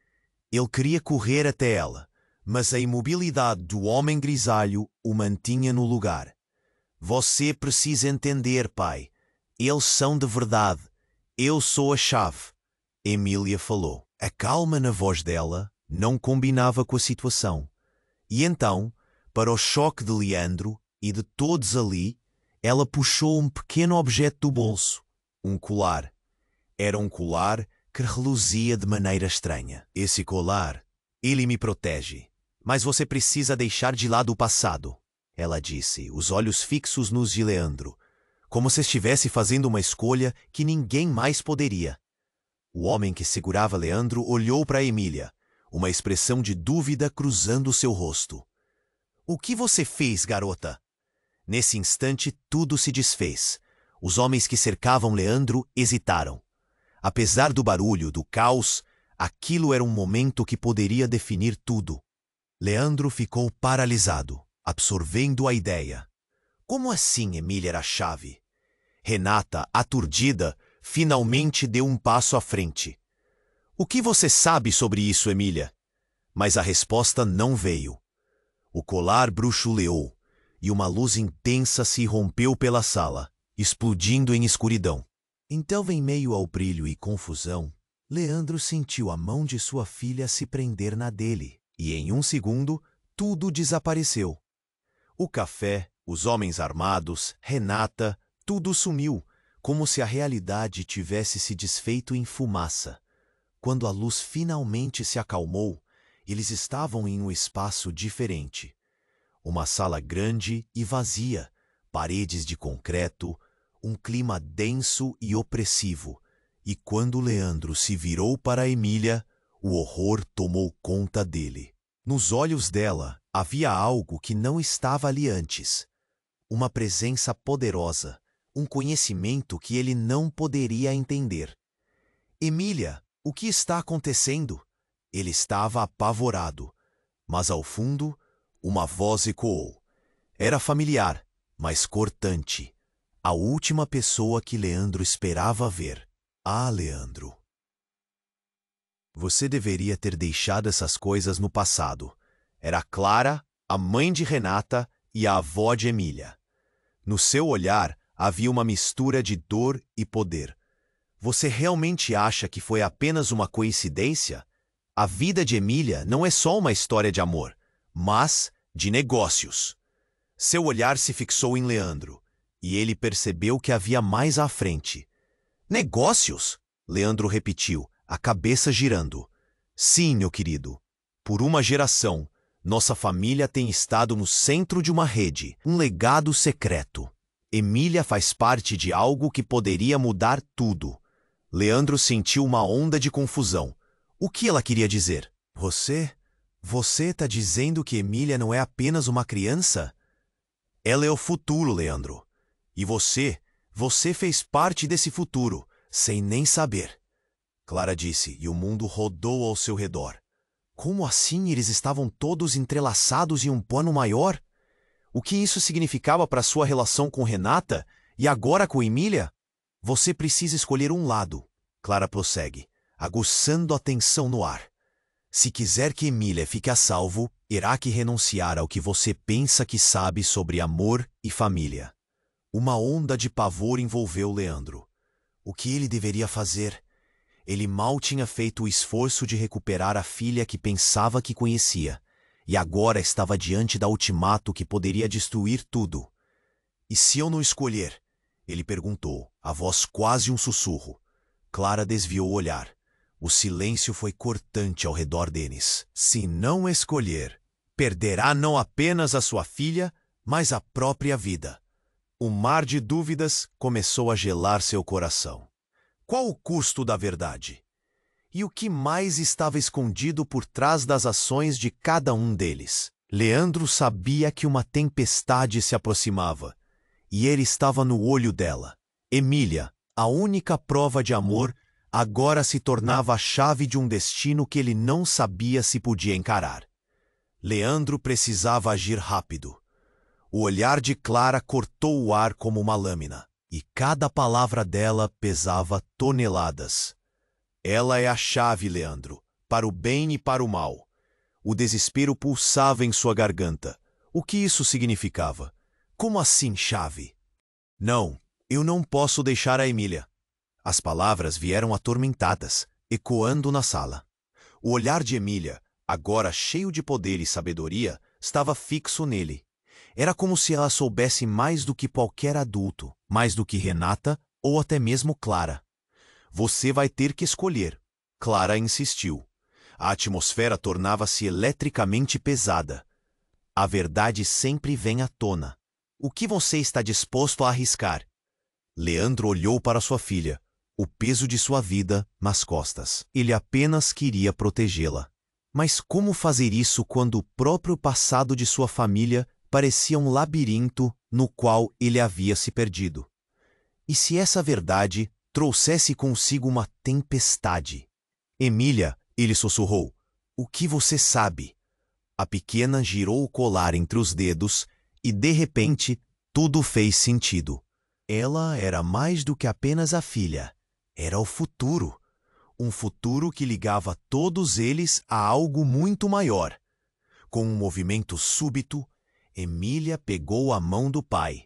Ele queria correr até ela, mas a imobilidade do homem grisalho o mantinha no lugar. Você precisa entender, pai. Eles são de verdade. Eu sou a chave. Emília falou. A calma na voz dela não combinava com a situação. E então, para o choque de Leandro e de todos ali, ela puxou um pequeno objeto do bolso. Um colar. Era um colar que reluzia de maneira estranha. Esse colar, ele me protege. Mas você precisa deixar de lado o passado, ela disse, os olhos fixos nos de Leandro, como se estivesse fazendo uma escolha que ninguém mais poderia. O homem que segurava Leandro olhou para Emília, uma expressão de dúvida cruzando seu rosto. O que você fez, garota? Nesse instante, tudo se desfez. Os homens que cercavam Leandro hesitaram. Apesar do barulho, do caos, aquilo era um momento que poderia definir tudo. Leandro ficou paralisado, absorvendo a ideia. Como assim Emília era a chave? Renata, aturdida, finalmente deu um passo à frente. O que você sabe sobre isso, Emília? Mas a resposta não veio. O colar bruxuleou, e uma luz intensa se rompeu pela sala, explodindo em escuridão. Então, em meio ao brilho e confusão, Leandro sentiu a mão de sua filha se prender na dele, e em um segundo, tudo desapareceu. O café, os homens armados, Renata, tudo sumiu, como se a realidade tivesse se desfeito em fumaça. Quando a luz finalmente se acalmou, eles estavam em um espaço diferente. Uma sala grande e vazia, paredes de concreto, um clima denso e opressivo. E quando Leandro se virou para Emília, o horror tomou conta dele. Nos olhos dela havia algo que não estava ali antes. Uma presença poderosa, um conhecimento que ele não poderia entender. Emília, o que está acontecendo? Ele estava apavorado, mas ao fundo, uma voz ecoou. Era familiar, mas cortante. A última pessoa que Leandro esperava ver. Ah, Leandro. Você deveria ter deixado essas coisas no passado. Era Clara, a mãe de Renata e a avó de Emília. No seu olhar havia uma mistura de dor e poder. Você realmente acha que foi apenas uma coincidência? A vida de Emília não é só uma história de amor, mas de negócios. Seu olhar se fixou em Leandro, e ele percebeu que havia mais à frente. Negócios? Leandro repetiu, a cabeça girando. Sim, meu querido. Por uma geração, nossa família tem estado no centro de uma rede, um legado secreto. Emília faz parte de algo que poderia mudar tudo. Leandro sentiu uma onda de confusão. O que ela queria dizer? Você está dizendo que Emília não é apenas uma criança? Ela é o futuro, Leandro. E você fez parte desse futuro, sem nem saber. Clara disse, e o mundo rodou ao seu redor. Como assim eles estavam todos entrelaçados em um plano maior? O que isso significava para sua relação com Renata e agora com Emília? Você precisa escolher um lado, Clara prossegue, aguçando a tensão no ar. Se quiser que Emília fique a salvo, terá que renunciar ao que você pensa que sabe sobre amor e família. Uma onda de pavor envolveu Leandro. O que ele deveria fazer? Ele mal tinha feito o esforço de recuperar a filha que pensava que conhecia, e agora estava diante da ultimato que poderia destruir tudo. E se eu não escolher? Ele perguntou, a voz quase um sussurro. Clara desviou o olhar. O silêncio foi cortante ao redor deles. Se não escolher, perderá não apenas a sua filha, mas a própria vida. O mar de dúvidas começou a gelar seu coração. Qual o custo da verdade? E o que mais estava escondido por trás das ações de cada um deles? Leandro sabia que uma tempestade se aproximava, e ele estava no olho dela. Emília, a única prova de amor, agora se tornava a chave de um destino que ele não sabia se podia encarar. Leandro precisava agir rápido. O olhar de Clara cortou o ar como uma lâmina, e cada palavra dela pesava toneladas. Ela é a chave, Leandro, para o bem e para o mal. O desespero pulsava em sua garganta. O que isso significava? Como assim, chave? Não, eu não posso deixar a Emília. As palavras vieram atormentadas, ecoando na sala. O olhar de Emília, agora cheio de poder e sabedoria, estava fixo nele. Era como se ela soubesse mais do que qualquer adulto, mais do que Renata ou até mesmo Clara. Você vai ter que escolher. Clara insistiu. A atmosfera tornava-se eletricamente pesada. A verdade sempre vem à tona. O que você está disposto a arriscar? Leandro olhou para sua filha, o peso de sua vida nas costas. Ele apenas queria protegê-la. Mas como fazer isso quando o próprio passado de sua família parecia um labirinto no qual ele havia se perdido? E se essa verdade trouxesse consigo uma tempestade? Emília, ele sussurrou, o que você sabe? A pequena girou o colar entre os dedos e, de repente, tudo fez sentido. Ela era mais do que apenas a filha. Era o futuro. Um futuro que ligava todos eles a algo muito maior. Com um movimento súbito, Emília pegou a mão do pai.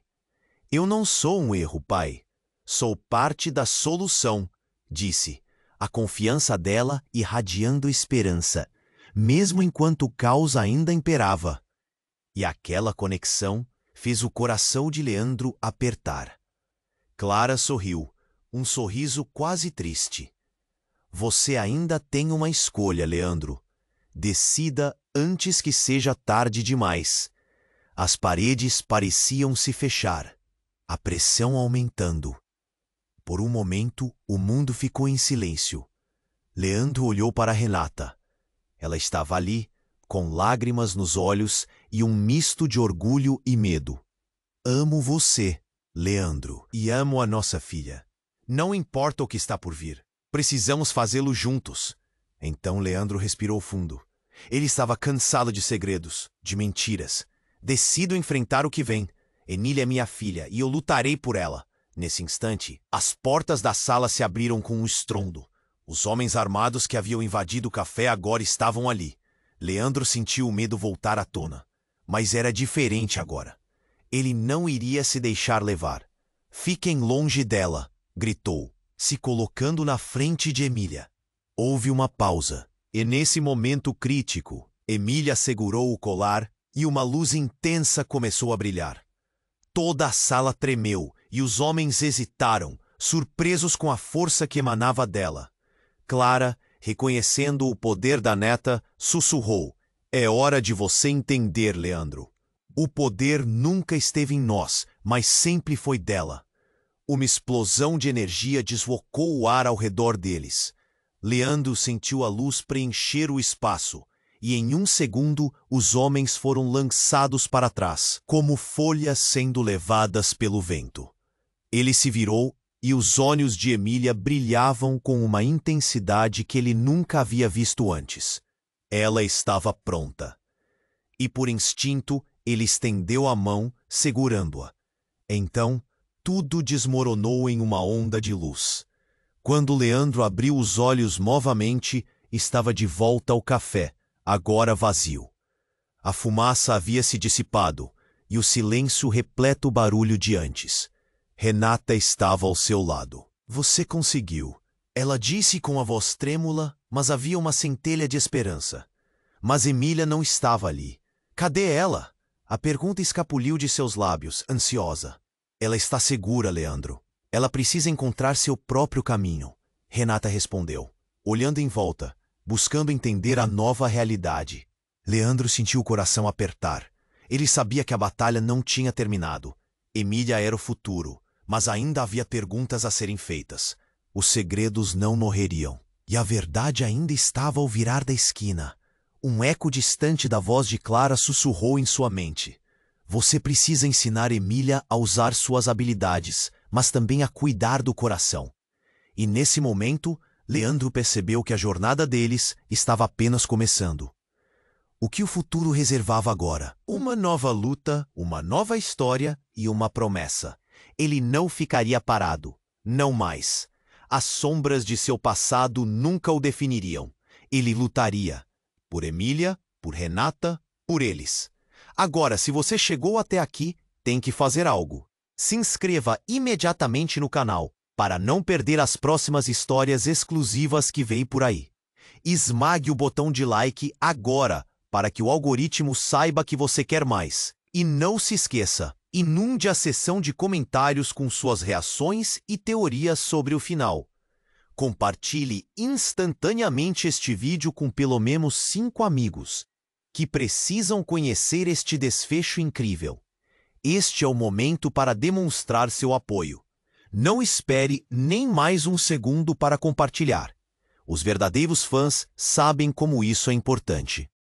Eu não sou um erro, pai. Sou parte da solução, disse, a confiança dela irradiando esperança. mesmo enquanto o caos ainda imperava. E aquela conexão fez o coração de Leandro apertar. Clara sorriu, um sorriso quase triste. Você ainda tem uma escolha, Leandro. Decida antes que seja tarde demais. As paredes pareciam se fechar, a pressão aumentando. Por um momento, o mundo ficou em silêncio. Leandro olhou para Renata. Ela estava ali, com lágrimas nos olhos e um misto de orgulho e medo. Amo você, Leandro, e amo a nossa filha. Não importa o que está por vir. Precisamos fazê-lo juntos. Então Leandro respirou fundo. Ele estava cansado de segredos, de mentiras. Decido enfrentar o que vem. Emília é minha filha e eu lutarei por ela. Nesse instante, as portas da sala se abriram com um estrondo. Os homens armados que haviam invadido o café agora estavam ali. Leandro sentiu o medo voltar à tona. Mas era diferente agora. Ele não iria se deixar levar. Fiquem longe dela, gritou, se colocando na frente de Emília. Houve uma pausa, e nesse momento crítico, Emília segurou o colar e uma luz intensa começou a brilhar. Toda a sala tremeu e os homens hesitaram, surpresos com a força que emanava dela. Clara, reconhecendo o poder da neta, sussurrou: É hora de você entender, Leandro. O poder nunca esteve em nós, mas sempre foi dela. Uma explosão de energia deslocou o ar ao redor deles. Leandro sentiu a luz preencher o espaço, e em um segundo os homens foram lançados para trás, como folhas sendo levadas pelo vento. Ele se virou e os olhos de Emília brilhavam com uma intensidade que ele nunca havia visto antes. Ela estava pronta. E por instinto, ele estendeu a mão, segurando-a. Então, tudo desmoronou em uma onda de luz. Quando Leandro abriu os olhos novamente, estava de volta ao café, agora vazio. A fumaça havia se dissipado, e o silêncio repleto o barulho de antes. Renata estava ao seu lado. Você conseguiu. Ela disse com a voz trêmula, mas havia uma centelha de esperança. Mas Emília não estava ali. Cadê ela? A pergunta escapuliu de seus lábios, ansiosa. Ela está segura, Leandro. Ela precisa encontrar seu próprio caminho. Renata respondeu, olhando em volta, buscando entender a nova realidade. Leandro sentiu o coração apertar. Ele sabia que a batalha não tinha terminado. Emília era o futuro, mas ainda havia perguntas a serem feitas. Os segredos não morreriam. E a verdade ainda estava ao virar da esquina. Um eco distante da voz de Clara sussurrou em sua mente. Você precisa ensinar Emília a usar suas habilidades, mas também a cuidar do coração. E nesse momento, Leandro percebeu que a jornada deles estava apenas começando. O que o futuro reservava agora? Uma nova luta, uma nova história e uma promessa. Ele não ficaria parado. Não mais. As sombras de seu passado nunca o definiriam. Ele lutaria. Por Emília, por Renata, por eles. Agora, se você chegou até aqui, tem que fazer algo. Se inscreva imediatamente no canal, para não perder as próximas histórias exclusivas que vêm por aí. Esmague o botão de like agora, para que o algoritmo saiba que você quer mais. E não se esqueça, inunde a seção de comentários com suas reações e teorias sobre o final. Compartilhe instantaneamente este vídeo com pelo menos 5 amigos que precisam conhecer este desfecho incrível. Este é o momento para demonstrar seu apoio. Não espere nem mais um segundo para compartilhar. Os verdadeiros fãs sabem como isso é importante.